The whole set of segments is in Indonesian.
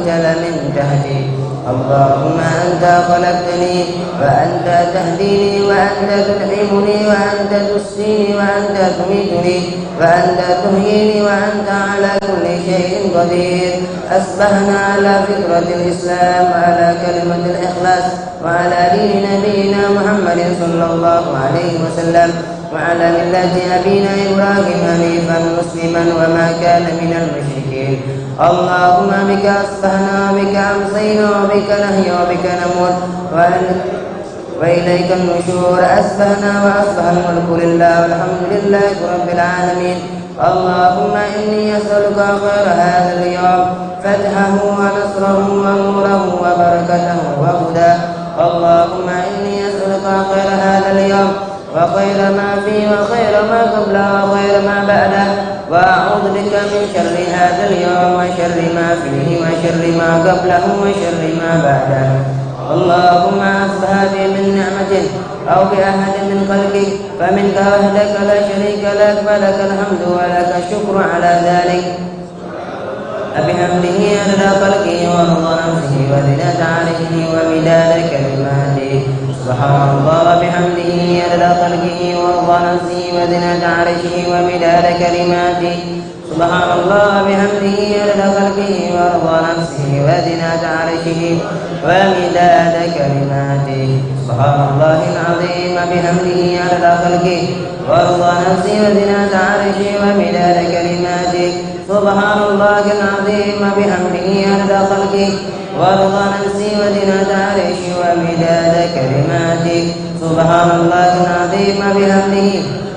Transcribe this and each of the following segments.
أنزل من تحتي. اللهم أنت خلقتني وأنت تهديني وأنت تطعمني وأنت تسقيني وأنت تميتني وأنت تحييني وأنت على كل شيء قدير. أصبحنا على فطرة الإسلام وعلى كلمة الإخلاص وعلى دين نبينا محمد صلى الله عليه وسلم وعلى ملة أبينا إبراهيم حنيفا مسلما وما كان من المشركين. اللهم بك أصبحنا وبك أمسينا وبك نحيا وبك نموت وإليك النشور. أصبحنا وأصبح الملك لله والحمد لله رب العالمين. اللهم إني أسألك خير هذا اليوم فتحه ونصره ونوره وبركته وهداه. اللهم إني أسألك خير هذا اليوم وخير ما فيه وخير ما قبله وخير ما بعده، وأعوذ بك من شر هذا اليوم وشر ما فيه وشر ما قبله وشر ما بعده. اللهم أصبح بي من نعمة أو بأحد من خلقك فمنك وحدك لا شريك لك فلك الحمد ولك الشكر على ذلك. بحمده عدد خلقه ورضا نفسه وزنة عرشه ومداد كلماته. سبحان الله وبحمده عدد خلقه ورضا نفسه وزنة عرشه ومداد كلماته. سبحان الله وبحمده عدد خلقه ورضا نفسه وزنة عرشه ومداد كلماته. سبحان الله العظيم بحمده عدد خلقه ورضا نفسه وزنة عرشه ومداد كلماته. سبحان الله العظيم بحمده عدد خلقه ورضا نفسه وزنة عرشه ومداد كلماته. سبحان الله العظيم بحمده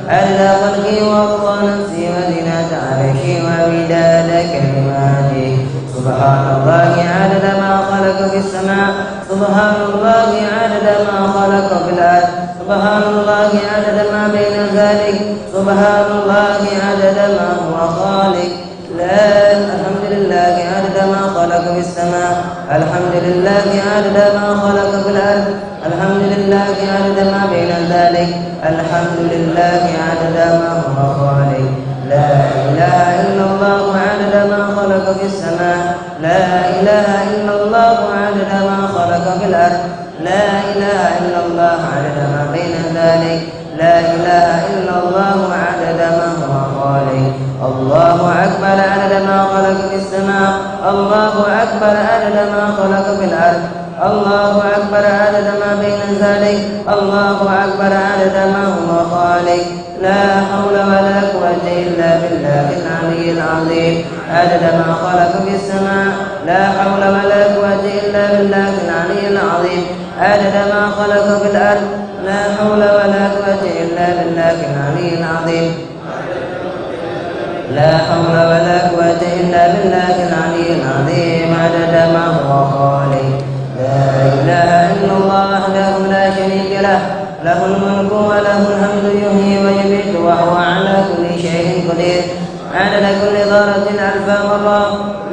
عدد خلقه ورضا نفسه وزنة عرشه ومداد كلماته. سبحان الله عدد ما خلق في السماء. سبحان الله عدد ما خلق في الأرض. سبحان الله عدد ما بين ذلك. سبحان الله عدد ما هو خالق. لا الحمد لله عدد ما خلق في السماء. الحمد لله عدد ما خلق في الأرض. الحمد لله عدد ما بين ذلك. الحمد لله عدد ما هو خالق. لا إله إلا الله عدد ما خلق في السماء. لا إله إلا الله عدد ما خلق في الأرض. لا إله إلا الله عدد ما بين ذلك. لا إله إلا الله عدد ما هو خالق. الله أكبر عدد ما خلق في السماء. الله أكبر عدد ما خلق في الأرض. الله أكبر عدد ما بين ذلك. الله أكبر عدد ما هو خالق. لا حول ولا قوة إلا بالله العلي العظيم عدد ما خلق في السماء. لا حول ولا قوة إلا بالله العلي العظيم عدد ما خلق في الأرض. لا حول ولا قوة إلا بالله العلي العظيم. لا حول ولا قوة إلا بالله العلي العظيم عدد ما هو خالق. لا إله إلا الله وحده لا شريك له. له الملك وله الحمد يحيي ويميت وهو على كل شيء قدير. عدد كل ذرة ألف مرة.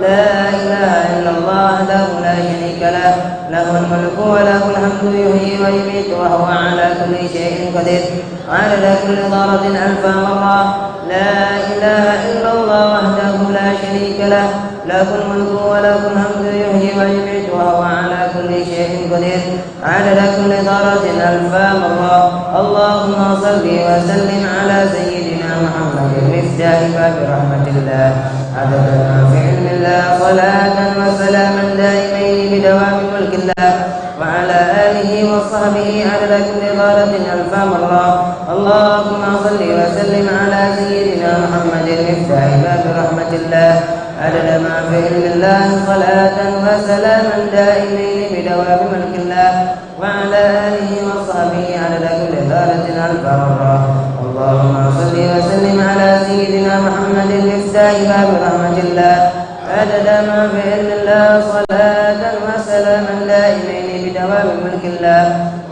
لا إله إلا الله وحده لا شريك له. له الملك وله الحمد يحيي ويميت وهو على كل شيء قدير. عدد كل ذرة ألف مرة. لا إله إلا الله وحده لا شريك له. له الملك وله الحمد يحيي ويميت وهو على كل شيء قدير. عدد كل ذرة ألف مرة. اللهم صل وسلم على سيدنا محمد مفتاح باب رحمة الله عدد ما في علم الله صلاة وسلاما دائمين بدوام ملك الله وعلى آله وصحبه عدد كل ذرة ألف مرة. اللهم صل وسلم على سيدنا محمد مفتاح باب رحمة الله عدد ما في علم الله صلاة وسلاما دائمين بدوام ملك الله وعلى آله وصحبه عدد كل ذرة ألف مرة. اللهم صل وسلم على سيدنا محمد مفتاح باب رحمة الله عدد ما في علم الله صلاة وسلاما دائمين بدوام ملك الله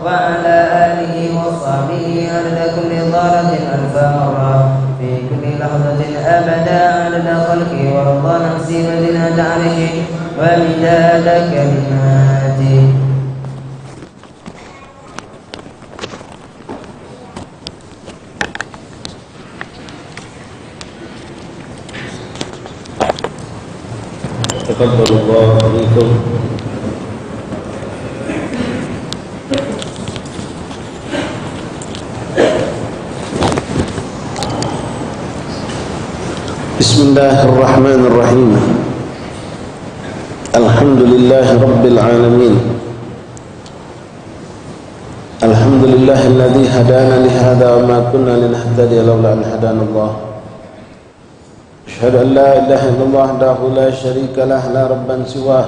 وعلى آله وصحبه عدد كل ذرة ألف مرة في كل لحظة أبدا عدد خلقه ورضا نفسي وزنة عرشه ومداد كلماته. تقبل الله منكم. بسم الله الرحمن الرحيم. الحمد لله رب العالمين. الحمد لله الذي هدانا لهذا وما كنا لنهتدي لولا أن هدانا الله. أشهد أن لا إله إلا الله وحده لا شريك له لا ربا سواه،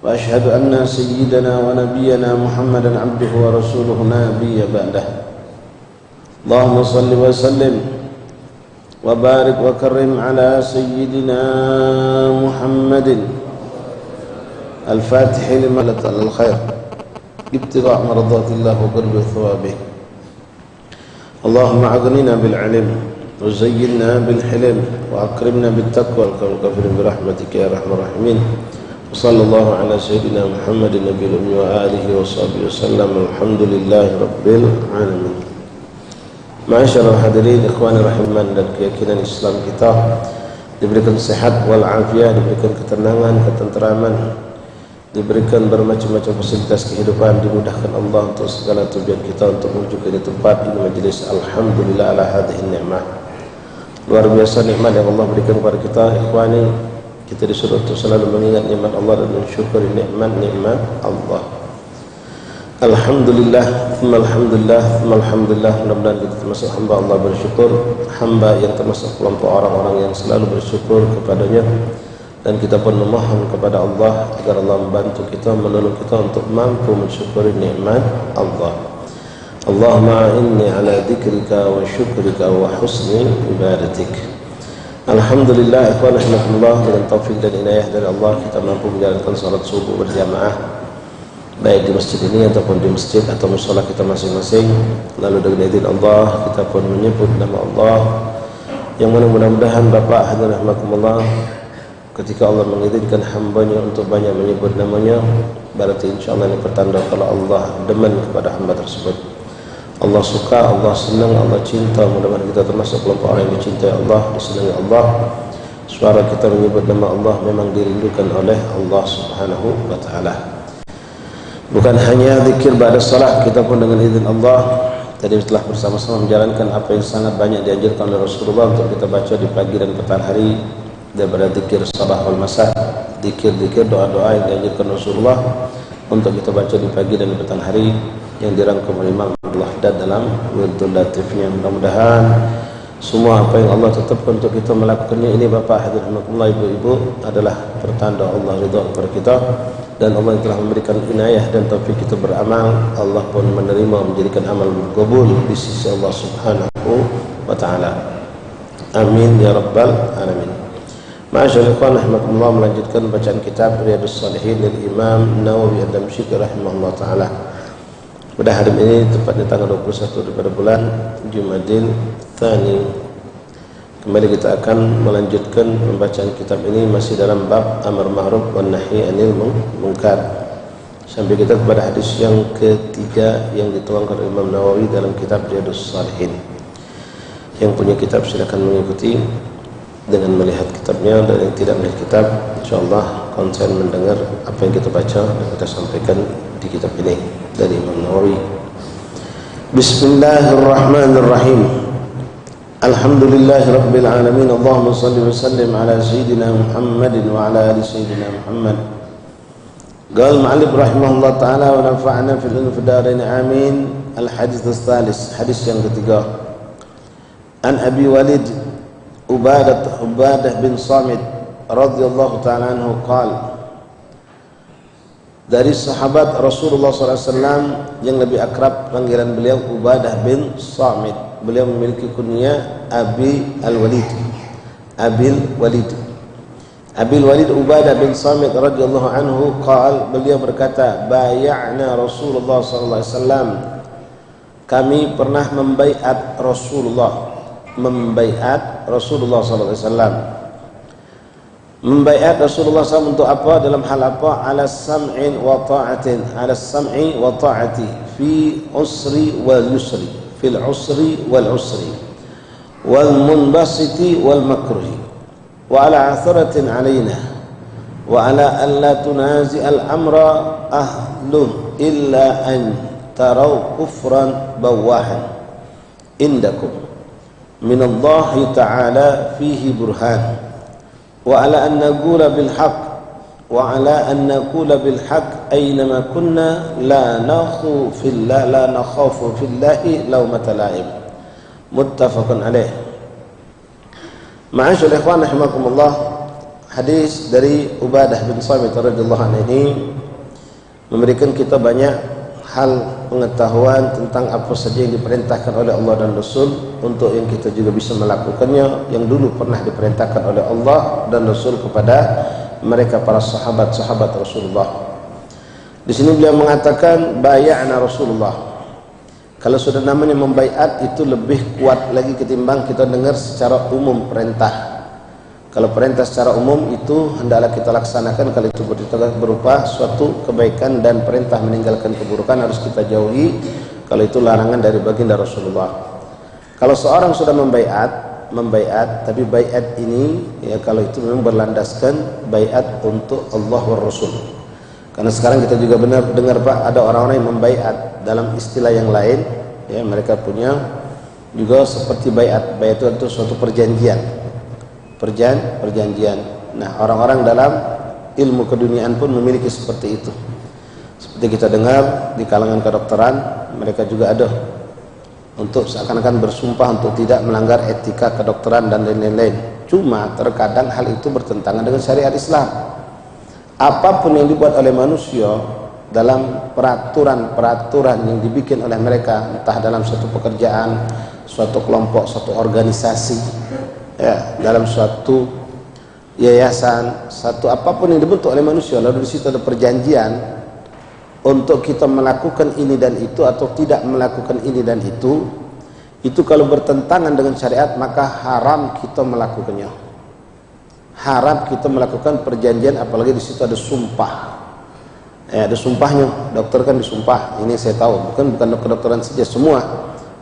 وأشهد أن سيدنا ونبينا محمدا عبده ورسوله لا نبي بعده. اللهم صل وسلم وبارك وكرم على سيدنا محمد الفاتح لما على الخير ابتغاء مرضات الله وقرب ثوابه. اللهم أغننا بالعلم وزينا بالحلم وأكرمنا بالتقوى والكفر برحمتك يا أرحم الراحمين. وصلى الله على سيدنا محمد النبي الأمي وآله وصحبه وسلم. الحمد لله رب العالمين. Ma'asyiral hadirin, ikhwani rahiman dan keyakinan Islam kita diberikan sehat wal afiah, diberikan ketenangan, ketenteraman, diberikan bermacam-macam fasilitas kehidupan, dimudahkan Allah untuk segala tujuan kita untuk menuju ke tempat ini majlis. Alhamdulillah ala hadhihi ni'mah. Luar biasa nikmat yang Allah berikan kepada kita, ikhwani. Kita disuruh untuk selalu mengingat nikmat Allah dan mensyukuri nikmat Allah. Alhamdulillah, alhamdulillah, alhamdulillah. Mudah-mudahan kita termasuk hamba Allah bersyukur, hamba yang termasuk kelompok orang-orang yang selalu bersyukur kepadanya. Dan kita pun memohon kepada Allah agar Allah membantu kita, menolong kita untuk mampu mensyukuri nikmat Allah. Allahumma inni ala dzikrika wa syukrika wa husni ibadatik. Alhamdulillah, ikhwan rahmatullah, dengan taufik dan inayah dari Allah kita mampu menjalankan salat subuh berjamaah baik di masjid ini ataupun di masjid atau mushola kita masing-masing. Lalu dengan izin Allah kita pun menyebut nama Allah, yang mana mudah-mudahan Bapak hadirin rahimakumullah, ketika Allah mengizinkan hambanya untuk banyak menyebut namanya, berarti insyaAllah ini pertanda kalau Allah demen kepada hamba tersebut. Allah suka, Allah senang, Allah cinta. Mudah-mudahan kita termasuk kelompok orang yang dicintai Allah, disenangi Allah. Suara kita menyebut nama Allah memang dirindukan oleh Allah subhanahu wa ta'ala. Bukan hanya zikir ba'da salat, kita pun dengan izin Allah tadi telah bersama-sama menjalankan apa yang sangat banyak dianjurkan oleh Rasulullah untuk kita baca di pagi dan petang hari, daripada zikir sabah wal masa, zikir-zikir doa-doa yang dianjurkan Rasulullah untuk kita baca di pagi dan petang hari, yang dirangkum oleh Imam Abdullah Haddad dalam Wirdul Latifnya. Mudah-mudahan semua apa yang Allah tetapkan untuk kita melakukannya ini, Bapak hadirin rahimakumullah, ibu-ibu, adalah pertanda Allah ridha kepada kita, dan Allah yang telah memberikan inayah dan taufik kita beramal, Allah pun menerima, menjadikan amal makbul di sisi Allah subhanahu wa ta'ala. Amin ya rabbal alamin. Ma'asyarul ikhwan rahimakumullah, melanjutkan bacaan kitab Riyadhus Shalihin dari Imam Nawawi Ad-Damsyiki rahimahullah ta'ala. Pada hari ini tepatnya tanggal 21 daripada bulan Jumadil Tsani, kembali kita akan melanjutkan pembacaan kitab ini masih dalam bab amar ma'ruf wan nahi anil munkar, sampai kita kepada hadis yang ketiga yang dituangkan oleh Imam Nawawi dalam kitab Riyadhus Shalihin. Yang punya kitab silakan mengikuti dengan melihat kitabnya, dan yang tidak melihat kitab insyaallah konsen mendengar apa yang kita baca dan kita sampaikan di kitab ini dari Imam Nawawi. Bismillahirrahmanirrahim. Alhamdulillahi rabbil alamin. Allahumma salli wa sallim ala sayyidina Muhammadin wa ala ali sayyidina Muhammad. Qala al-mu'allif rahimahullah ta'ala wa nafa'ana fil ilmi fid darain amin. Al-hadits ats-tsalis, hadis yang ketiga. An Abi Walid Ubadah bin Samit radhiyallahu ta'ala anhu qala, dari sahabat Rasulullah SAW yang lebih akrab panggilan beliau Ubadah bin Samit, beliau memiliki kunyah Abil Walid. Abil Walid Ubadah bin Samit radhiyallahu anhu qala, beliau berkata, bay'ana Rasulullah SAW, kami pernah membaiat Rasulullah SAW. Membaiat Rasulullah SAW untuk apa? Dalam hal apa? Ala sam'in wa ta'atin, ala sam'i wa ta'ati fi usri wal yusri, fil usri wal usri wal munbasiti wal makruhi wa ala atharatin alaina wa ala an la tunazi al-amra ahluh illa an taraw kufran bawahan indakum min Allah ta'ala fihi burhan wa ala an naqula bil haqq wa ala an naqula bil haqq aynama kunna la nakhafu fillahi lawmata la'im. Muttafaqun alaih. Ma'asyiral ikhwan rahimakumullah, hadis dari Ubadah bin Samit radhiyallahu anhu ini memberikan kita banyak hal pengetahuan tentang apa saja yang diperintahkan oleh Allah dan Rasul untuk yang kita juga bisa melakukannya, yang dulu pernah diperintahkan oleh Allah dan Rasul kepada mereka para sahabat-sahabat Rasulullah. Di sini beliau mengatakan bay'ana Rasulullah. Kalau sudah namanya membaiat itu lebih kuat lagi ketimbang kita dengar secara umum perintah. Kalau perintah secara umum itu hendaklah kita laksanakan, kalau itu berupa suatu kebaikan dan perintah meninggalkan keburukan harus kita jauhi, kalau itu larangan dari baginda Rasulullah. Kalau seorang sudah membaiat, tapi baiat ini ya kalau itu memang berlandaskan baiat untuk Allah wa Rasul. Karena sekarang kita juga benar dengar Pak, ada orang-orang yang membaiat dalam istilah yang lain, ya mereka punya juga seperti baiat. Baiat itu suatu perjanjian. Nah, orang-orang dalam ilmu keduniaan pun memiliki seperti itu. Seperti kita dengar di kalangan kedokteran, mereka juga ada untuk seakan-akan bersumpah untuk tidak melanggar etika kedokteran dan lain-lain. Cuma terkadang hal itu bertentangan dengan syariat Islam. Apapun yang dibuat oleh manusia dalam peraturan yang dibikin oleh mereka, entah dalam suatu pekerjaan, suatu kelompok, suatu organisasi, ya, dalam suatu yayasan, satu apapun yang dibentuk oleh manusia, lalu di situ ada perjanjian untuk kita melakukan ini dan itu atau tidak melakukan ini dan itu kalau bertentangan dengan syariat maka haram kita melakukannya. Haram kita melakukan perjanjian, apalagi di situ ada sumpah. Ya, ada sumpahnya. Dokter kan disumpah. Ini saya tahu, bukan kedokteran saja, semua.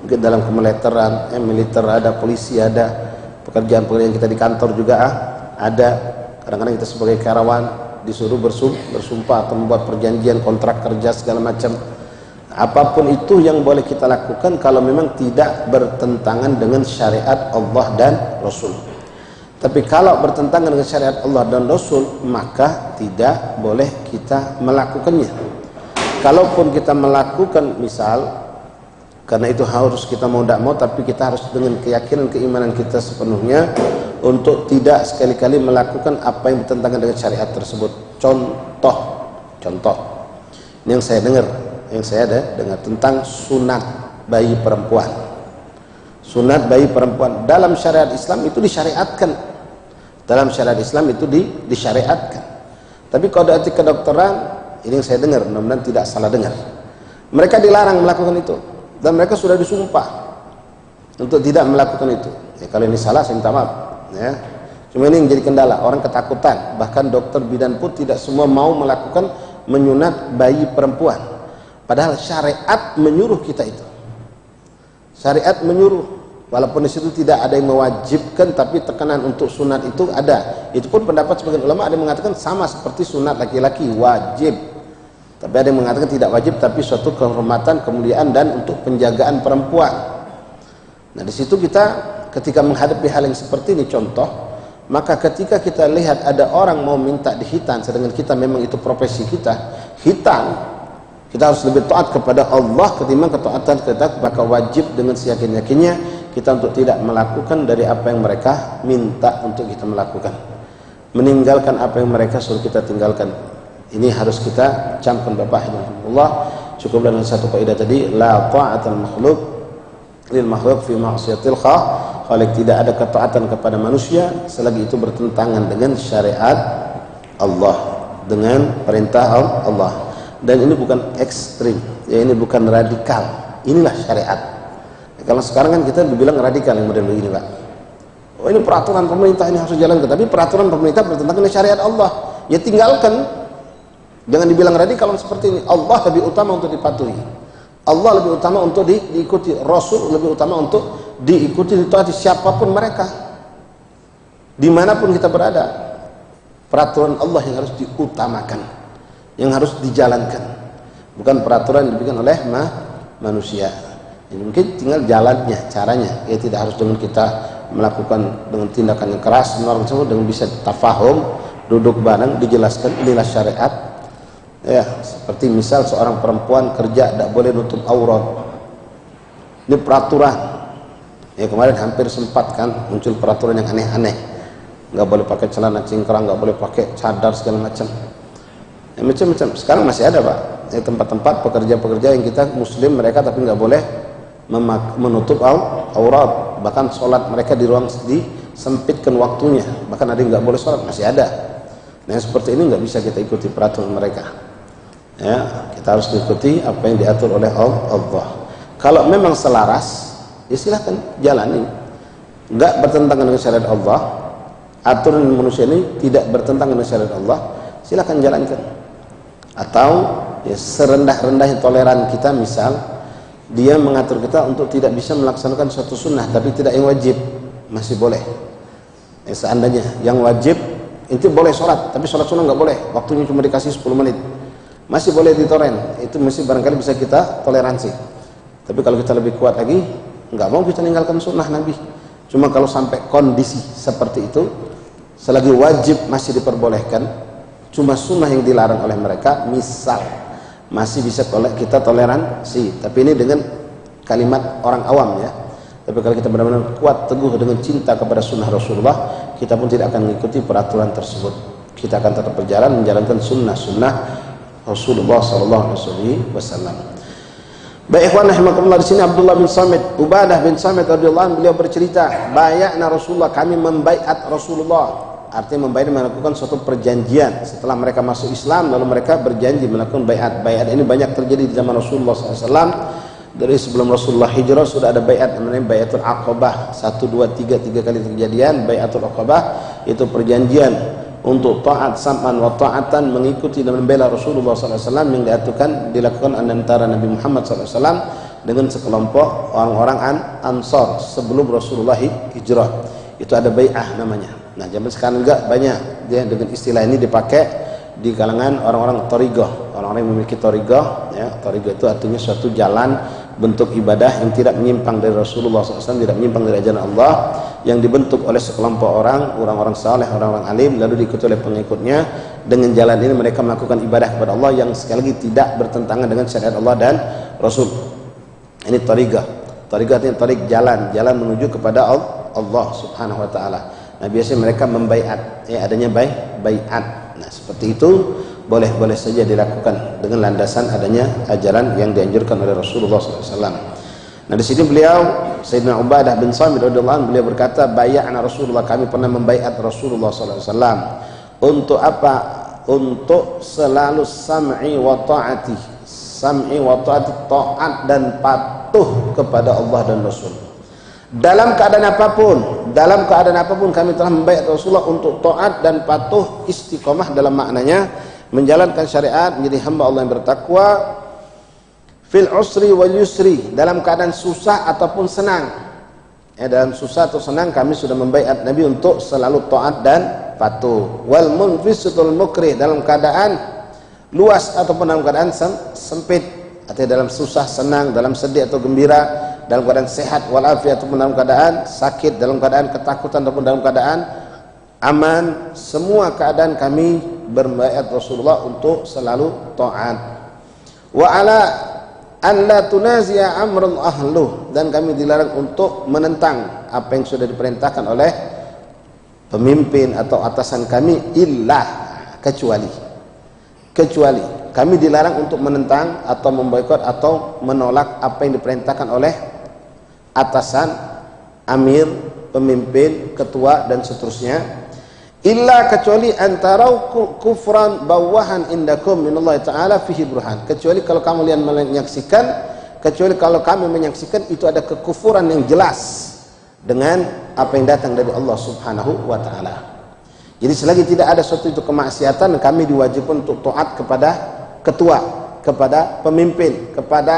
Mungkin dalam kemiliteran, militer ada, polisi ada, pekerjaan-pekerjaan kita di kantor juga ada. Kadang-kadang kita sebagai karyawan disuruh bersumpah atau membuat perjanjian, kontrak kerja segala macam. Apapun itu yang boleh kita lakukan kalau memang tidak bertentangan dengan syariat Allah dan Rasul. Tapi kalau bertentangan dengan syariat Allah dan Rasul, maka tidak boleh kita melakukannya. Kalaupun kita melakukan, misal, karena itu harus kita mau tidak mau, tapi kita harus dengan keyakinan, keimanan kita sepenuhnya untuk tidak sekali-kali melakukan apa yang bertentangan dengan syariat tersebut. Contoh ini yang saya dengar tentang sunat bayi perempuan. Sunat bayi perempuan dalam syariat Islam itu disyariatkan. Dalam syariat Islam itu disyariatkan. Tapi kalau dari kedokteran, ini yang saya dengar, mudah-mudahan tidak salah dengar, mereka dilarang melakukan itu dan mereka sudah disumpah untuk tidak melakukan itu. Ya, kalau ini salah saya minta maaf, ya. Cuma ini yang jadi kendala, orang ketakutan. Bahkan dokter bidan pun tidak semua mau melakukan menyunat bayi perempuan. Padahal syariat menyuruh kita itu. Syariat menyuruh. Walaupun di situ tidak ada yang mewajibkan, tapi tekanan untuk sunat itu ada. Itu pun pendapat sebagian ulama, ada yang mengatakan sama seperti sunat laki-laki, wajib. Tapi ada yang mengatakan tidak wajib, tapi suatu kehormatan, kemuliaan dan untuk penjagaan perempuan. Nah, di situ kita ketika menghadapi hal yang seperti ini, contoh, maka ketika kita lihat ada orang mau minta dihitan, sedangkan kita memang itu profesi kita, hitan, kita harus lebih taat kepada Allah ketimbang ketaatan kita, maka wajib dengan seyakin-yakinnya kita untuk tidak melakukan dari apa yang mereka minta untuk kita melakukan, meninggalkan apa yang mereka suruh kita tinggalkan. Ini harus kita camkan Bapak Alhamdulillah. Cukup dengan satu kaidah tadi, la ta'atal makhluk lil makhluk fi ma'siyatil khaliq. Tidak ada ketaatan kepada manusia selagi itu bertentangan dengan syariat Allah, dengan perintah Allah. Dan ini bukan ekstrim, ya, ini bukan radikal, inilah syariat. Kalau sekarang kan kita dibilang radikal yang model begini Pak. Oh, ini peraturan pemerintah, ini harus dijalankan. Tapi peraturan pemerintah bertentangan dengan syariat Allah, ya tinggalkan. Jangan dibilang radikal seperti ini. Allah lebih utama untuk dipatuhi, Allah lebih utama untuk diikuti, Rasul lebih utama untuk diikuti, ditaati siapapun mereka, dimanapun kita berada. peraturan Allah yang harus diutamakan, yang harus dijalankan, bukan peraturan yang dibikin oleh manusia. Jadi mungkin tinggal jalannya, caranya. Ya tidak harus dengan kita melakukan dengan tindakan yang keras, menolong tersebut, dengan bisa tafahum, duduk bareng, dijelaskan inilah syariat. Ya, seperti misal seorang perempuan kerja tidak boleh nutup aurat. Ini peraturan. Ya kemarin hampir sempat kan muncul peraturan yang aneh-aneh. Nggak boleh pakai celana cingkrang, nggak boleh pakai cadar segala macam. Ya, macam-macam. Sekarang masih ada Pak. Ya, tempat-tempat pekerja-pekerja yang kita Muslim mereka tapi nggak boleh menutup aurat, bahkan sholat mereka di ruang disempitkan waktunya, bahkan ada yang nggak boleh sholat, masih ada. Nah seperti ini nggak bisa kita ikuti peraturan mereka. Ya, kita harus mengikuti apa yang diatur oleh Allah. Kalau memang selaras, ya silahkan jalani. Nggak bertentangan dengan syariat Allah, aturan manusia ini tidak bertentangan dengan syariat Allah, silahkan jalankan. Atau ya serendah-rendahnya toleran kita, misal dia mengatur kita untuk tidak bisa melaksanakan suatu sunnah tapi tidak yang wajib, masih boleh. Ya, seandainya yang wajib itu boleh sholat tapi sholat sunnah nggak boleh, waktunya cuma dikasih 10 menit, masih boleh ditoren, itu masih barangkali bisa kita toleransi. Tapi kalau kita lebih kuat lagi, nggak mau kita meninggalkan sunnah Nabi. Cuma kalau sampai kondisi seperti itu, selagi wajib masih diperbolehkan, cuma sunnah yang dilarang oleh mereka, misal masih bisa kita toleransi, tapi ini dengan kalimat orang awam ya. Tapi kalau kita benar-benar kuat teguh dengan cinta kepada sunnah Rasulullah, kita pun tidak akan mengikuti peraturan tersebut. Kita akan tetap berjalan menjalankan sunnah Rasulullah SAW. Baik ikhwan rahimakumullah, di sini Abdullah bin Samit, Ubadah bin Samit radhiyallahu anhu, beliau bercerita, bay'na Rasulullah, kami membaiat Rasulullah. Artinya membaiat melakukan suatu perjanjian setelah mereka masuk Islam, lalu mereka berjanji melakukan baiat. Baiat ini banyak terjadi di zaman Rasulullah SAW. Dari sebelum Rasulullah hijrah sudah ada baiat namanya Baiatul Aqabah, 1, 2, 3 kali kejadian. Baiatul Aqabah itu perjanjian untuk taat sam'an wa ta'atan, mengikuti dan membela Rasulullah SAW yang dilakukan antara Nabi Muhammad SAW dengan sekelompok orang-orang Ansar sebelum Rasulullah hijrah. Itu ada bai'ah namanya. Nah zaman sekarang juga banyak dia dengan istilah ini dipakai di kalangan orang-orang thariqah, orang-orang yang memiliki thariqah. Ya, thariqah itu artinya suatu jalan bentuk ibadah yang tidak menyimpang dari Rasulullah SAW, tidak menyimpang dari ajaran Allah, yang dibentuk oleh sekelompok orang-orang saleh, orang-orang alim, lalu diikuti oleh pengikutnya. Dengan jalan ini mereka melakukan ibadah kepada Allah yang sekali lagi tidak bertentangan dengan syariat Allah dan Rasul. Ini thariqah. Thariqah artinya thariq, jalan menuju kepada Allah Subhanahu wa taala. Nah biasanya mereka membaiat, ya adanya baiat. Nah seperti itu boleh saja dilakukan dengan landasan adanya ajaran yang dianjurkan oleh Rasulullah SAW. Nah di sini beliau Sayyidina Ubadah bin Samit radhiyallahu anhu, beliau berkata, bay'ana Rasulullah, kami pernah membaiat Rasulullah SAW. Untuk apa? Untuk selalu sam'i wa ta'ati, taat dan patuh kepada Allah dan Rasul. Dalam keadaan apapun kami telah membaiat Rasulullah untuk taat dan patuh, istiqomah dalam maknanya menjalankan syariat, menjadi hamba Allah yang bertakwa, fil usri wal yusri, dalam keadaan susah ataupun senang. Ya, dalam susah atau senang kami sudah membaiat Nabi untuk selalu taat dan patuh. Wal munfisatul mukrih, dalam keadaan luas ataupun dalam keadaan sempit, artinya dalam susah senang, dalam sedih atau gembira, dalam keadaan sehat walafiat ataupun dalam keadaan sakit, dalam keadaan ketakutan ataupun dalam keadaan aman, semua keadaan kami berbaiat Rasulullah untuk selalu taat. Wa ala an la tunazi'a amrul ahluh, dan kami dilarang untuk menentang apa yang sudah diperintahkan oleh pemimpin atau atasan kami, kecuali kami dilarang untuk menentang atau memboikot atau menolak apa yang diperintahkan oleh atasan, amir, pemimpin, ketua dan seterusnya, kecuali antara kufran bawahan indakum minallahi ta'ala fihi burhan, kecuali kalau kami menyaksikan itu ada kekufuran yang jelas dengan apa yang datang dari Allah Subhanahu wa ta'ala. Jadi selagi tidak ada suatu itu kemaksiatan, kami diwajibkan untuk taat kepada ketua, kepada pemimpin, kepada,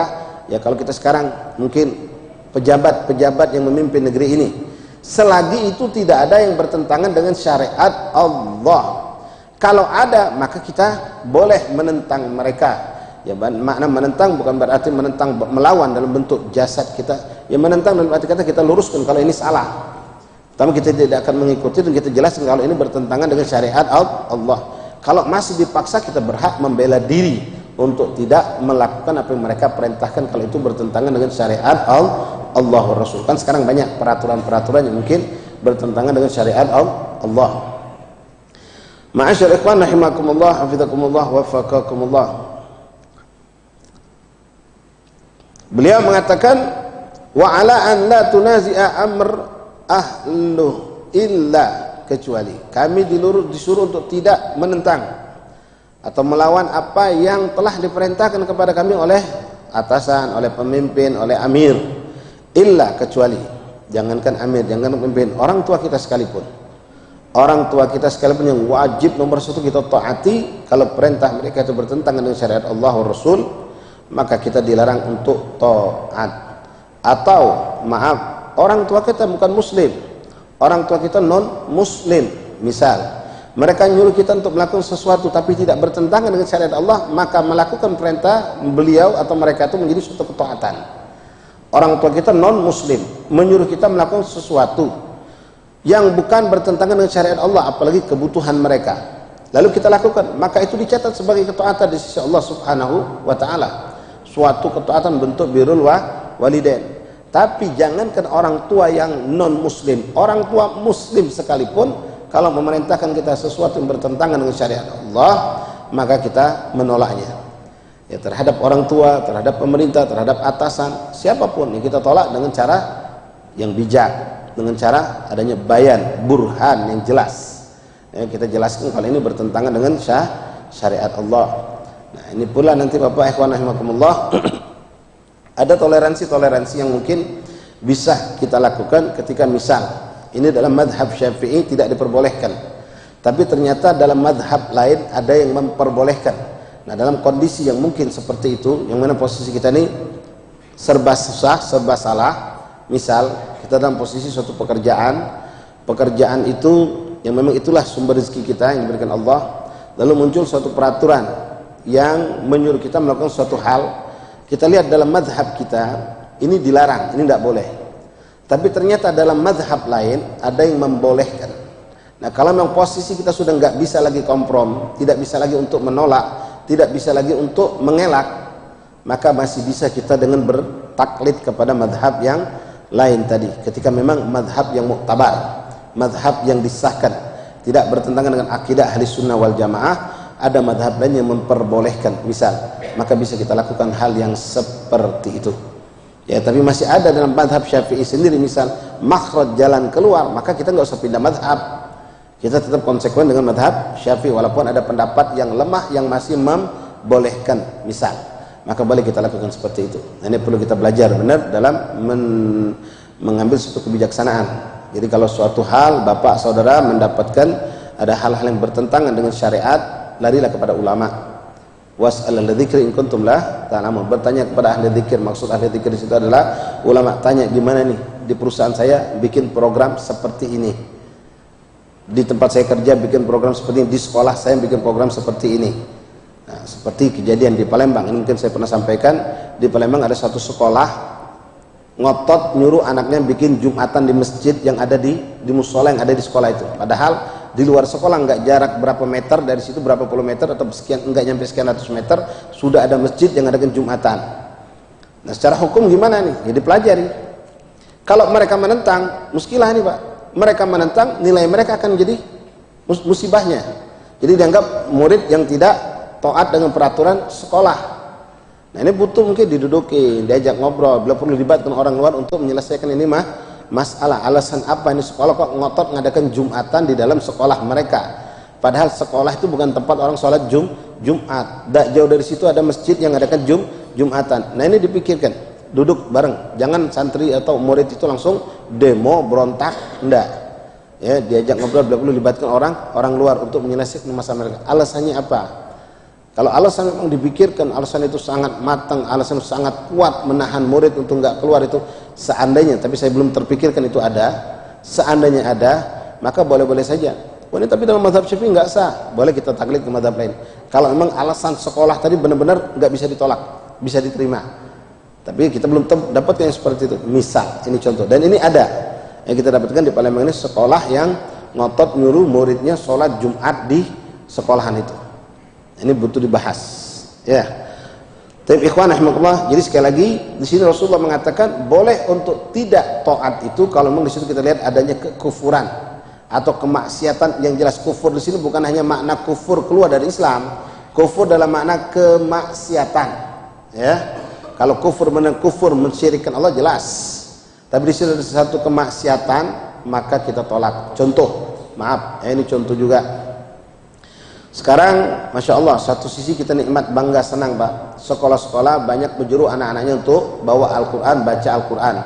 ya kalau kita sekarang mungkin pejabat-pejabat yang memimpin negeri ini, selagi itu tidak ada yang bertentangan dengan syariat Allah. Kalau ada, maka kita boleh menentang mereka. Ya, makna menentang bukan berarti menentang melawan dalam bentuk jasad kita. Ya, menentang dalam arti kata kita luruskan kalau ini salah. Tapi kita tidak akan mengikuti dan kita jelaskan kalau ini bertentangan dengan syariat Allah. Kalau masih dipaksa, kita berhak membela diri untuk tidak melakukan apa yang mereka perintahkan kalau itu bertentangan dengan syariat Allah Rasul. Kan sekarang banyak peraturan-peraturan yang mungkin bertentangan dengan syariat Allah. Ma'asyar ikhwan rahimakumullah, hafizakumullah, wafaqakumullah. Beliau mengatakan wa ala an la tunazi'a amr ahlu illa, kecuali kami disuruh untuk tidak menentang atau melawan apa yang telah diperintahkan kepada kami oleh atasan, oleh pemimpin, oleh amir. Illa, kecuali, jangankan amir, jangankan pemimpin, orang tua kita sekalipun. Orang tua kita sekalipun yang wajib nomor satu kita taati. Kalau perintah mereka itu bertentangan dengan syariat Allah wa Rasul, maka kita dilarang untuk taat. Atau maaf, orang tua kita bukan muslim, orang tua kita non muslim, misal mereka nyuruh kita untuk melakukan sesuatu tapi tidak bertentangan dengan syariat Allah, maka melakukan perintah beliau atau mereka itu menjadi suatu ketaatan. Orang tua kita non muslim menyuruh kita melakukan sesuatu yang bukan bertentangan dengan syariat Allah, apalagi kebutuhan mereka, lalu kita lakukan, maka itu dicatat sebagai ketaatan di sisi Allah Subhanahu wa ta'ala, suatu ketaatan bentuk birrul walidain. Tapi jangankan orang tua yang non muslim, orang tua muslim sekalipun kalau memerintahkan kita sesuatu yang bertentangan dengan syariat Allah, maka kita menolaknya. Ya, terhadap orang tua, terhadap pemerintah, terhadap atasan, siapapun yang kita tolak dengan cara yang bijak, dengan cara adanya bayan, burhan yang jelas. Ya, kita jelaskan kalau ini bertentangan dengan syariat Allah. Nah, ini pula nanti Bapak ikhwan rahimakumullah ada toleransi-toleransi yang mungkin bisa kita lakukan ketika misal ini dalam madhab Syafi'i tidak diperbolehkan, tapi ternyata dalam madhab lain ada yang memperbolehkan. Nah, dalam kondisi yang mungkin seperti itu, yang mana posisi kita ini serba susah, serba salah, misal kita dalam posisi suatu pekerjaan itu yang memang itulah sumber rezeki kita yang diberikan Allah, lalu muncul suatu peraturan yang menyuruh kita melakukan suatu hal, kita lihat dalam madhab kita ini dilarang, ini tidak boleh, tapi ternyata dalam madhab lain ada yang membolehkan. Nah, kalau memang posisi kita sudah nggak bisa lagi komprom, tidak bisa lagi untuk menolak, tidak bisa lagi untuk mengelak, maka masih bisa kita dengan bertaklid kepada madhab yang lain tadi, ketika memang madhab yang muktabar, madhab yang disahkan, tidak bertentangan dengan akidah ahli sunnah wal jamaah. Ada madhab lain yang memperbolehkan, misal, maka bisa kita lakukan hal yang seperti itu. Ya, tapi masih ada dalam madhab Syafi'i sendiri, misal makhraj jalan keluar, maka kita nggak usah pindah madhab, kita tetap konsekuen dengan madhab Syafi'i walaupun ada pendapat yang lemah yang masih membolehkan, misal, maka boleh kita lakukan seperti itu. Nah, ini perlu kita belajar benar dalam mengambil suatu kebijaksanaan. Jadi kalau suatu hal bapak saudara mendapatkan ada hal-hal yang bertentangan dengan syariat, larilah kepada ulama. Was'al ahla dzikri in kuntum la ta'lamun. Bertanya kepada ahli dzikir. Maksud ahli dzikir di situ adalah ulama. Tanya, gimana nih di perusahaan saya bikin program seperti ini, di tempat saya kerja bikin program seperti ini, di sekolah saya bikin program seperti ini. Nah, seperti kejadian di Palembang, ini mungkin saya pernah sampaikan. Di Palembang ada satu sekolah ngotot nyuruh anaknya bikin jumatan di masjid yang ada di musola yang ada di sekolah itu, padahal di luar sekolah nggak jarak berapa meter dari situ, berapa puluh meter atau sekian, nggak nyampe sekian ratus meter sudah ada masjid yang adakan jumatan. Nah, secara hukum gimana nih? Ya dipelajari. Kalau mereka menentang, muskilah nih Pak, mereka menentang, nilai mereka akan jadi musibahnya. Jadi dianggap murid yang tidak taat dengan peraturan sekolah. Nah, ini butuh mungkin didudukin, diajak ngobrol, bila perlu dilibatkan orang luar untuk menyelesaikan ini masalah. Alasan apa ini sekolah kok ngotot ngadakan jumatan di dalam sekolah mereka, padahal sekolah itu bukan tempat orang sholat Jumat. Tak jauh dari situ ada masjid yang ngadakan jumatan. Nah, ini dipikirkan, duduk bareng, jangan santri atau murid itu langsung demo berontak, enggak ya, diajak ngobrol, bila perlu libatkan orang luar untuk menyelesaikan masalah mereka. Alasannya apa? Kalau alasan memang dipikirkan, alasan itu sangat matang, alasan itu sangat kuat menahan murid untuk enggak keluar, itu seandainya, tapi saya belum terpikirkan itu ada, seandainya ada, maka boleh-boleh saja. Oh ini tapi dalam mazhab Syafi'i nggak sah, boleh kita taklid ke mazhab lain. Kalau memang alasan sekolah tadi benar-benar nggak bisa ditolak, bisa diterima. Tapi kita belum dapat yang seperti itu. Misal, ini contoh. Dan ini ada yang kita dapatkan di Palembang ini, sekolah yang ngotot nyuruh muridnya sholat Jumat di sekolahan itu. Ini butuh dibahas. Ya. Tapi ikhwan rahimakumullah, jadi sekali lagi di sini Rasulullah mengatakan boleh untuk tidak taat itu kalau memang di situ kita lihat adanya kekufuran atau kemaksiatan yang jelas. Kufur di sini bukan hanya makna kufur keluar dari Islam, kufur dalam makna kemaksiatan. Ya, kalau kufur benar kufur mensyirikkan Allah jelas. Tapi di sini ada satu kemaksiatan maka kita tolak. Contoh, maaf, ini contoh juga. Sekarang, masya Allah, satu sisi kita nikmat bangga senang Pak. Sekolah-sekolah banyak menjuru anak-anaknya untuk bawa Al-Quran, baca Al-Quran.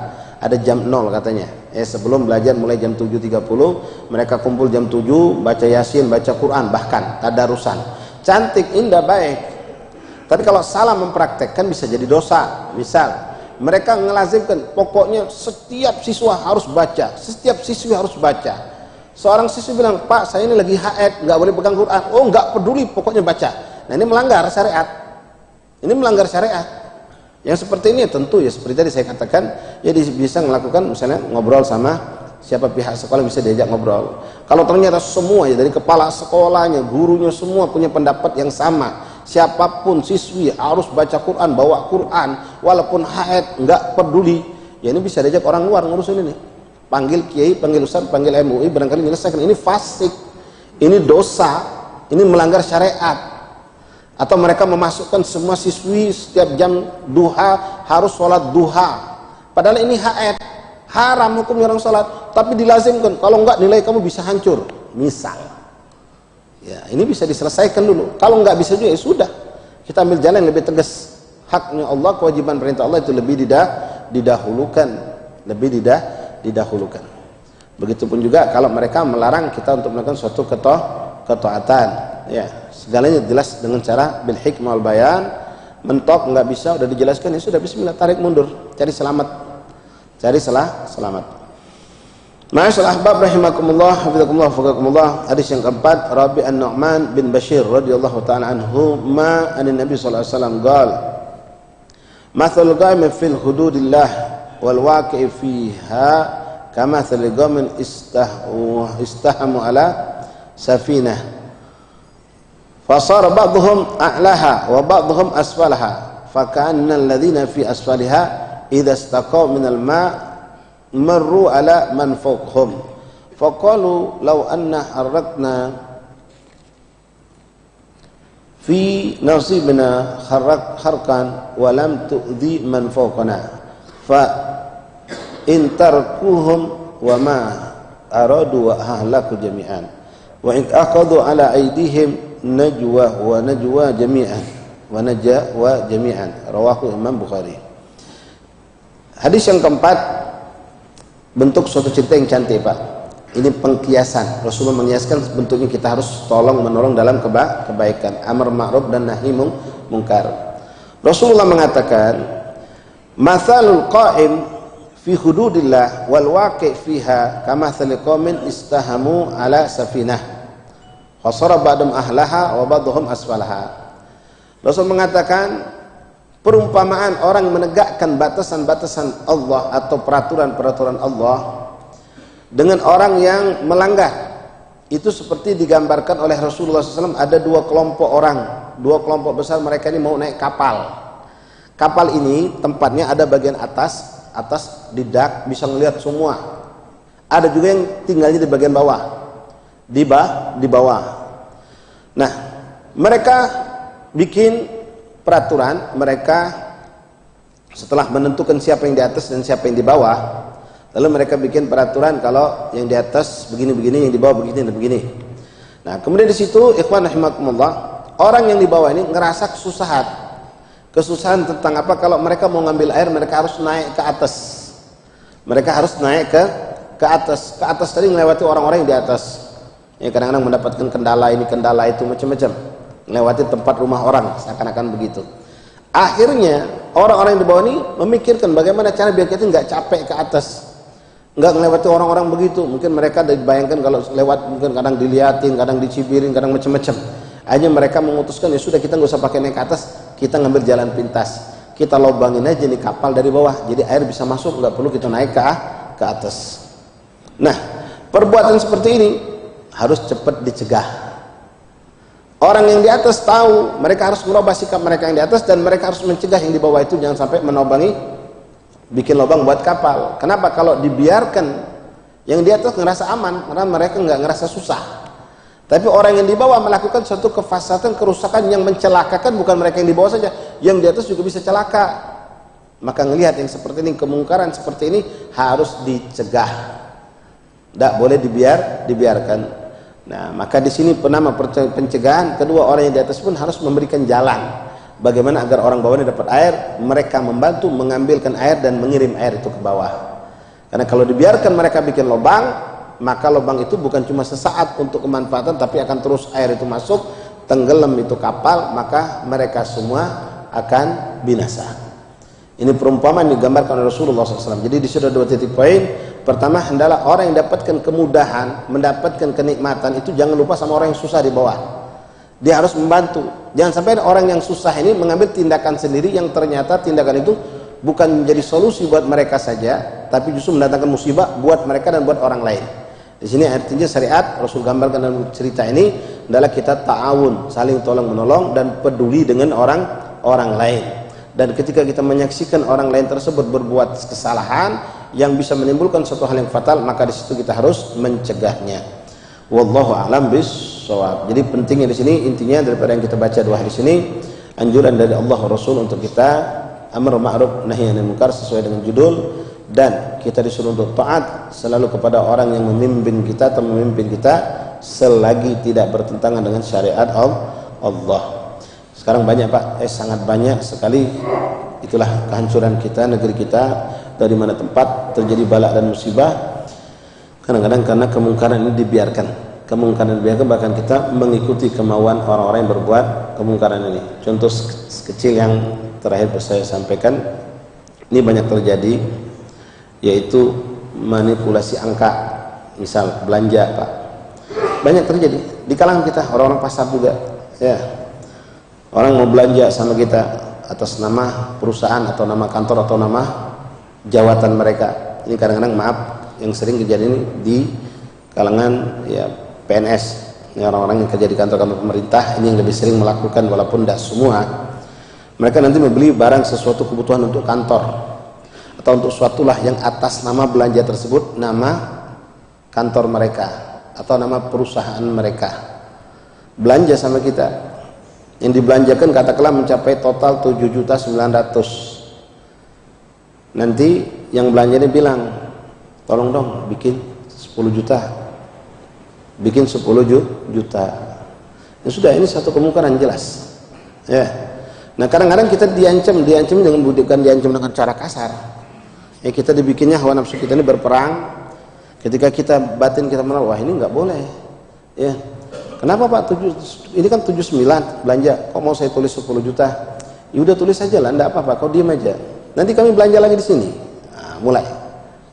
Ada jam 0 katanya. Sebelum belajar mulai jam 7.30, mereka kumpul jam 7, baca Yasin, baca Quran, bahkan tadarusan. Cantik, indah, baik. Tapi kalau salah mempraktekkan bisa jadi dosa. Misal, mereka ngelazimkan, pokoknya setiap siswa harus baca, setiap siswi harus baca. Seorang siswi bilang, Pak saya ini lagi haid, nggak boleh pegang Quran. Oh nggak peduli, pokoknya baca. Nah ini melanggar syariat. Ini melanggar syariat. Yang seperti ini tentu ya seperti tadi saya katakan, ya bisa melakukan misalnya ngobrol sama siapa pihak sekolah, bisa diajak ngobrol. Kalau ternyata semua ya dari kepala sekolahnya, gurunya semua punya pendapat yang sama, siapapun siswi harus baca Quran, bawa Quran, walaupun haid, nggak peduli. Ya ini bisa diajak orang luar ngurusin ini. Panggil kiai, panggil ustaz, panggil MUI, barangkali menyelesaikan. Ini fasik, ini dosa, ini melanggar syariat. Atau mereka memasukkan semua siswi setiap jam duha harus sholat duha, padahal ini haid, haram hukumnya orang sholat, tapi dilazimkan, kalau enggak nilai kamu bisa hancur, misal. Ya ini bisa diselesaikan dulu. Kalau enggak bisa juga ya sudah, kita ambil jalan yang lebih tegas. Haknya Allah, kewajiban perintah Allah itu lebih didahulukan, lebih didahulukan. Begitupun juga kalau mereka melarang kita untuk melakukan suatu ketaatan, ya segalanya jelas dengan cara bil hikmah wal bayan. Mentok nggak bisa, udah dijelaskan ya sudah, bismillah, tarik mundur, cari selamat, selamat. Ma'asyiral ahbab rahimakumullah, hafizakumullah, faqakumullah. Hadis yang keempat, Rabi an-Nu'man bin Bashir radhiyallahu ta'ala anhu ma anin Nabi sallallahu alaihi wasallam qala mathalul qa'im fil hududillah wal waqi'i fiha kama thaligamin istahamu ala safinah fasara ba'dhum a'laha wa ba'dhum asfalaha fakanna alladhina fi asfaliha idza istaqaw minal ma' marru ala man fawqhum faqalu law anna harrakna fi nasibina harkan wa lam tu'dhi man fawqana fa in tarkuhum wa ma aradu wa ahlaku jami'an wa in aqadu ala aydihim najwa jami'an wa jami'an rawahu Imam Bukhari. Hadis yang keempat, bentuk suatu cerita yang cantik Pak. Ini pengkiasan. Rasulullah mengiaskan bentuknya kita harus tolong menolong dalam kebaikan, amar ma'ruf dan nahi mungkar. Rasulullah mengatakan mathalul qa'im fi hududillah wal waqi' fiha kamathali qaumin istahamu ala safinah khasara ba'dhum ahlaha wa ba'dhum asfalaha. Rasul mengatakan perumpamaan orang menegakkan batasan-batasan Allah atau peraturan-peraturan Allah dengan orang yang melanggar, itu seperti digambarkan oleh Rasulullah SAW. Ada dua kelompok orang, dua kelompok besar, mereka ini mau naik kapal. Kapal ini tempatnya ada bagian atas di dak, bisa ngelihat semua. Ada juga yang tinggalnya di bagian bawah, di bawah. Nah, mereka bikin peraturan, mereka setelah menentukan siapa yang di atas dan siapa yang di bawah, lalu mereka bikin peraturan kalau yang di atas begini-begini, yang di bawah begini dan begini. Nah, kemudian di situ ikhwan rahimakumullah, orang yang di bawah ini ngerasa kesusahan tentang apa? Kalau mereka mau ngambil air, mereka harus naik ke atas. Mereka harus naik ke atas. Ke atas tadi melewati orang-orang yang di atas. Ya, kadang-kadang mendapatkan kendala ini, kendala itu, macam-macam. Melewati tempat rumah orang, seakan-akan begitu. Akhirnya orang-orang yang di bawah ini memikirkan bagaimana cara biar kita nggak capek ke atas. nggak ngelewati orang-orang begitu. Mungkin mereka dibayangkan kalau lewat mungkin kadang diliatin, kadang dicibirin, kadang macam-macam. Hanya mereka memutuskan ya sudah kita nggak usah pakai naik ke atas, kita ngambil jalan pintas. Kita lubangin aja nih kapal dari bawah, jadi air bisa masuk, nggak perlu kita naik ke atas. Nah, perbuatan seperti ini harus cepat dicegah. Orang yang di atas tahu, mereka harus merubah sikap mereka yang di atas dan mereka harus mencegah yang di bawah itu jangan sampai menobangi, bikin lubang buat kapal. Kenapa? Kalau dibiarkan yang di atas ngerasa aman, karena mereka nggak ngerasa susah. Tapi orang yang di bawah melakukan suatu kefasadan, kerusakan yang mencelakakan bukan mereka yang di bawah saja, yang di atas juga bisa celaka. Maka ngelihat yang seperti ini, kemungkaran seperti ini harus dicegah. Tidak boleh dibiarkan. Nah, maka di sini penama pencegahan. Kedua, orang yang di atas pun harus memberikan jalan. Bagaimana agar orang bawah ini dapat air, mereka membantu mengambilkan air dan mengirim air itu ke bawah. Karena kalau dibiarkan mereka bikin lubang, maka lubang itu bukan cuma sesaat untuk kemanfaatan, tapi akan terus air itu masuk, tenggelam itu kapal, maka mereka semua akan binasa. Ini perumpamaan digambarkan oleh Rasulullah SAW. Jadi di sini ada 2 titik poin. Pertama, hendaklah orang yang dapatkan kemudahan, mendapatkan kenikmatan itu jangan lupa sama orang yang susah di bawah. Dia harus membantu. Jangan sampai orang yang susah ini mengambil tindakan sendiri yang ternyata tindakan itu bukan menjadi solusi buat mereka saja, tapi justru mendatangkan musibah buat mereka dan buat orang lain. Di sini artinya syariat Rasul gambarkan dalam cerita ini adalah kita ta'awun, saling tolong menolong dan peduli dengan orang lain. Dan ketika kita menyaksikan orang lain tersebut berbuat kesalahan yang bisa menimbulkan suatu hal yang fatal, maka di situ kita harus mencegahnya. Wallahu a'lam bissawab. Jadi pentingnya di sini intinya daripada yang kita baca 2 hadis ini, anjuran dari Allah Rasul untuk kita amar ma'ruf nahi anil munkar sesuai dengan judul, dan kita disuruh untuk taat selalu kepada orang yang memimpin kita atau memimpin kita selagi tidak bertentangan dengan syariat Allah. Sekarang banyak Pak, sangat banyak sekali, itulah kehancuran kita, negeri kita, dari mana tempat terjadi bala dan musibah kadang-kadang karena kemungkaran ini dibiarkan. Kemungkaran dibiarkan, bahkan kita mengikuti kemauan orang-orang yang berbuat kemungkaran ini. Contoh kecil yang terakhir saya sampaikan, ini banyak terjadi, yaitu manipulasi angka. Misal belanja Pak, banyak terjadi di kalangan kita, orang-orang pasar juga ya. Orang mau belanja sama kita atas nama perusahaan atau nama kantor atau nama jawatan mereka. Ini kadang-kadang maaf yang sering kejadian ini di kalangan ya PNS, orang-orang yang kerja di kantor-kantor pemerintah. Ini yang lebih sering melakukan, walaupun tidak semua. Mereka nanti membeli barang sesuatu kebutuhan untuk kantor atau untuk suatulah yang atas nama belanja tersebut nama kantor mereka atau nama perusahaan mereka. Belanja sama kita, yang dibelanjakan katakanlah mencapai total 7.900.000. Nanti yang belanjanya bilang, tolong dong bikin 10 juta, bikin 10 juta. Ya sudah, ini satu kemungkaran jelas ya. Nah kadang-kadang kita diancam dengan bukan diancam dengan cara kasar ya, kita dibikinnya hawa nafsu kita ini berperang. Ketika kita batin kita menolak, wah ini nggak boleh ya. Kenapa Pak? Ini kan 79 belanja, kok mau saya tulis 10 juta? Ya udah tulis aja lah, enggak apa-apa, kau diam aja. Nanti kami belanja lagi di sini. Nah, mulai.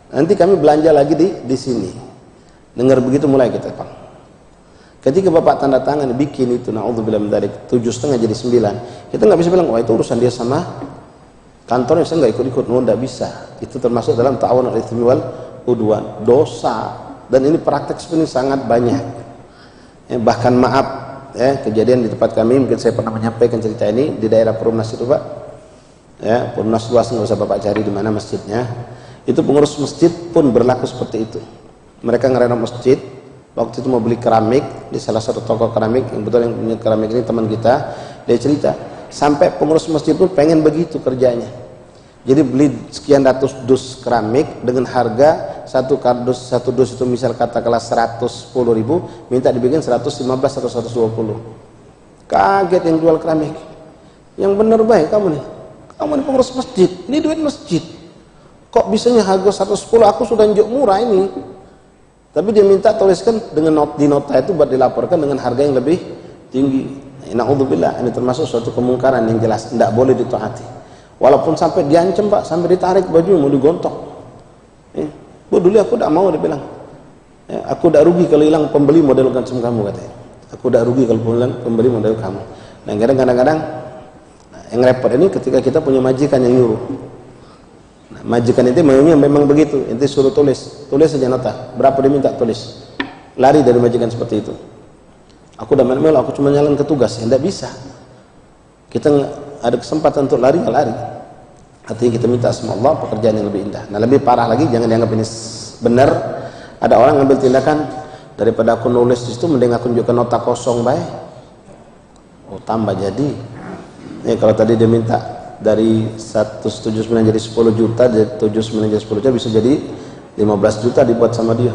Nanti kami belanja lagi di sini. Dengar begitu mulai kita, Pak. Ketika Bapak tanda tangan bikin itu, naudzubillah min dzalik, 7,5 jadi 9. Kita nggak bisa bilang, wah itu urusan dia sama kantornya, saya nggak ikut-ikut. No, nggak bisa. Itu termasuk dalam ta'awun al-itsmi wal udwan, dosa. Dan ini praktek sebenarnya sangat banyak. Ya, bahkan maaf ya, kejadian di tempat kami, mungkin saya pernah menyampaikan cerita ini di daerah Perumnas itu Pak ya, Perumnas luas, nggak usah Bapak cari di mana masjidnya. Itu pengurus masjid pun berlaku seperti itu. Mereka ngerenov masjid, waktu itu mau beli keramik di salah satu toko keramik, yang betul yang punya keramik ini teman kita, dia cerita sampai pengurus masjid pun pengen begitu kerjanya. Jadi beli sekian ratus dus keramik dengan harga satu dus itu misal katakanlah 110.000, minta dibikin 115 atau 120. Kaget yang jual keramik. Yang bener baik kamu nih pengurus masjid, ini duit masjid. Kok bisanya harga 110, aku sudah njuk murah ini. Tapi dia minta tuliskan dengan di nota itu buat dilaporkan dengan harga yang lebih tinggi. Naudzubillah, ini termasuk suatu kemungkaran yang jelas, tidak boleh ditaati. Walaupun sampai diancam Pak, sampai ditarik baju mau digontok. Bu, dulu aku tidak mau, dia bilang. Ya, aku tidak rugi kalau hilang pembeli model macam kamu, katanya. Aku tidak rugi kalau pembeli model kamu. Nah, kadang-kadang yang repot ini ketika kita punya majikan yang nyuruh. Nah, majikan itu maunya memang begitu, itu suruh tulis saja nota, berapa dia minta tulis. Lari dari majikan seperti itu. Aku udah main-main, aku cuma jalan ke tugas, ya tidak bisa. Kita ada kesempatan untuk lari, nggak lari. Artinya kita minta sama Allah pekerjaan yang lebih indah. Nah, lebih parah lagi, jangan dianggap ini benar. Ada orang ngambil tindakan, daripada aku nulis di situ, mending aku tunjukkan nota kosong baik. Oh, tambah jadi. Kalau tadi dia minta dari 179 jadi 10 juta, dari 79 jadi 10 juta, bisa jadi 15 juta dibuat sama dia.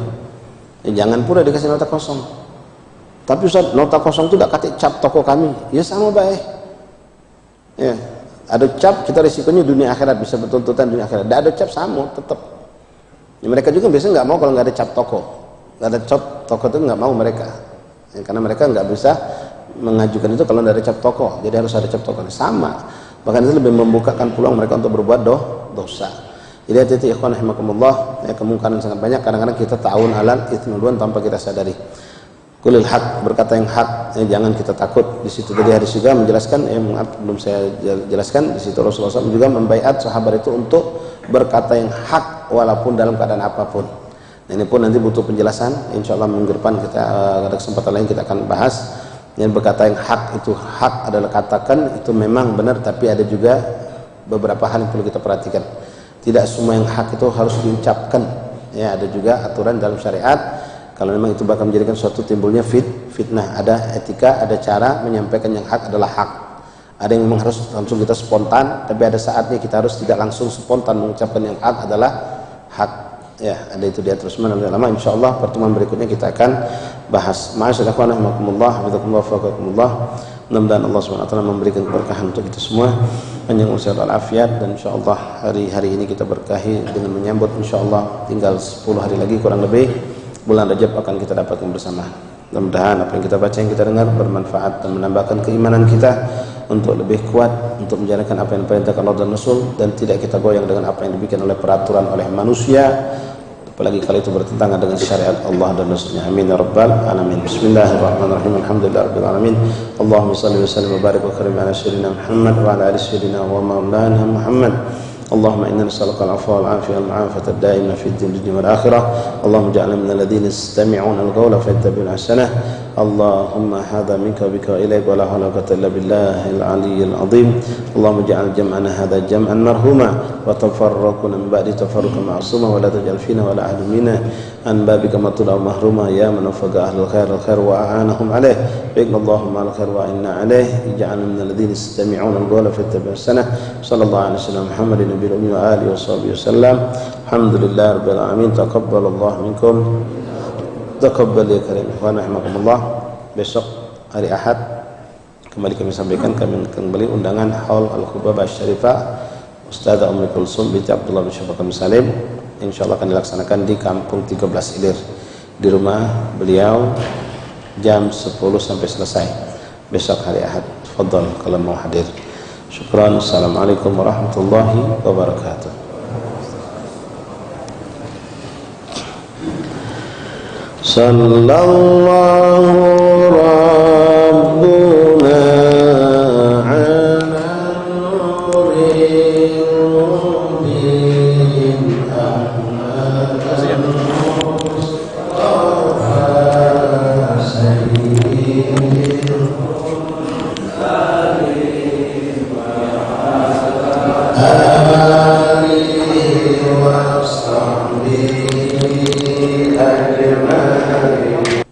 Jangan pula dikasih nota kosong. Tapi Ustaz, nota kosong itu tidak kata cap toko kami. Ya sama baik. Ya, ada cap, kita risikonya dunia akhirat, bisa bertuntutan dunia akhirat. Tidak ada cap sama, tetap. Ya, mereka juga biasanya nggak mau kalau nggak ada cap toko. Nggak ada cap toko itu nggak mau mereka. Ya, karena mereka nggak bisa mengajukan itu kalau tidak ada cap toko. Jadi harus ada cap toko. Sama. Bahkan itu lebih membukakan peluang mereka untuk berbuat dosa. Jadi hati-hati ikhwan rahimakumullah, ya, kemungkaran sangat banyak. Kadang-kadang kita ta'awun alal itsmi wal 'udwan tanpa kita sadari. Qulil haq, berkata yang hak, jangan kita takut. Di situ tadi hadis juga menjelaskan, maaf belum saya jelaskan, di situ Rasulullah SAW juga membaiat sahabat itu untuk berkata yang hak walaupun dalam keadaan apapun. Nah, ini pun nanti butuh penjelasan. Insyaallah minggu depan kita ada kesempatan lain kita akan bahas. Yang berkata yang hak itu hak adalah katakan itu memang benar, tapi ada juga beberapa hal yang perlu kita perhatikan. Tidak semua yang hak itu harus diucapkan. Ya, ada juga aturan dalam syariat. Kalau memang itu bakal menjadikan suatu timbulnya fitnah, ada etika, ada cara menyampaikan yang hak adalah hak. Ada yang memang harus langsung kita spontan, tapi ada saatnya kita harus tidak langsung spontan mengucapkan yang hak adalah hak. Ya, ada itu dia terus menerus lama. Insyaallah pertemuan berikutnya kita akan bahas. Ma'asyiral rahimakumullah, hafizakumullah, wafaqakumullah. Mudah-mudahan Allah Subhanahu wa taala memberikan keberkahan untuk kita semua, panjang usia dan afiat, dan insyaallah hari-hari ini kita berkahi dengan menyambut insyaallah tinggal 10 hari lagi kurang lebih bulan Rajab akan kita dapatkan bersama. Mudah-mudahan apa yang kita baca, yang kita dengar bermanfaat dan menambahkan keimanan kita untuk lebih kuat untuk menjalankan apa yang diperintahkan Allah dan Rasul, dan tidak kita goyang dengan apa yang dibikin oleh peraturan oleh manusia, apalagi kalau itu bertentangan dengan syariat Allah dan Rasulnya. Amin ya rabbal alamin. Bismillahirrahmanirrahim. Alhamdulillahirabbil alamin. Allahumma shalli wa sallim wa barik wa karim ala sayyidina Muhammad wa ala ali sayyidina wa maulana Muhammad. اللهم إنا نسألك العفو والعافية والمعافاة الدائمة في الدين والآخرة. اللهم اجعلنا من الذين يستمعون القول فيتبعون أحسنه. اللهم هذا منك وبك وإليك ولا حول ولا قوة إلا بالله العلي العظيم. اللهم اجعل جمعنا هذا جمعا مرحوما وتفرقنا من بعد تفرقا معصوما ولا تجعل فينا ولا أحد منا عن بابك مطلوبا محروما يا من وفق أهل الخير وأعانهم عليه. بك اللهم على الخير وإنا عليه. اجعلنا من الذين يستمعون القول فيتبعون أحسنه. صلى الله عليه وسلم محمد النبي وآله وصحبه وسلم. الحمد لله رب العالمين. تقبل الله منكم. Taqabbal ya karim. Wa rahimakumullah. Besok hari Ahad kembali kami sampaikan, kami kembali undangan Haul Al-Khubabah Syarifah Ustazah Ummi Kulsum binti Abdullah bin Syafaq Salim. Insyaallah akan dilaksanakan di Kampung 13 Ilir di rumah beliau jam 10 sampai selesai besok hari Ahad. Tafadhal kalau mau hadir. Syukran. Assalamualaikum warahmatullahi wabarakatuh. Sallallahu Rabbuna ala nuril mubin Ahmad Mustafa Sayyidil alihi wa sahbihi ajma'in.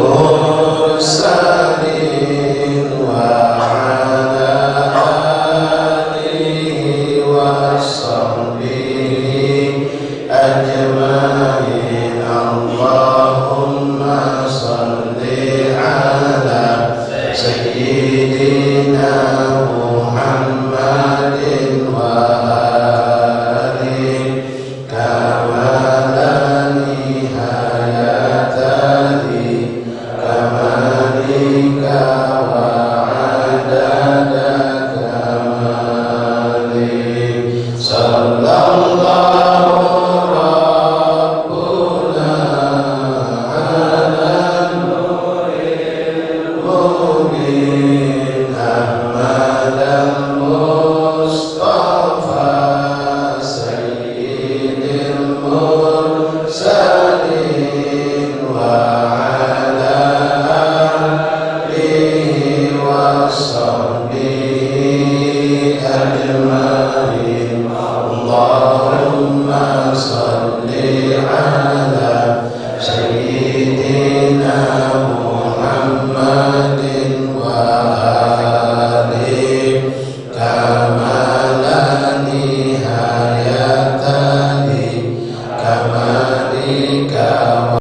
Oh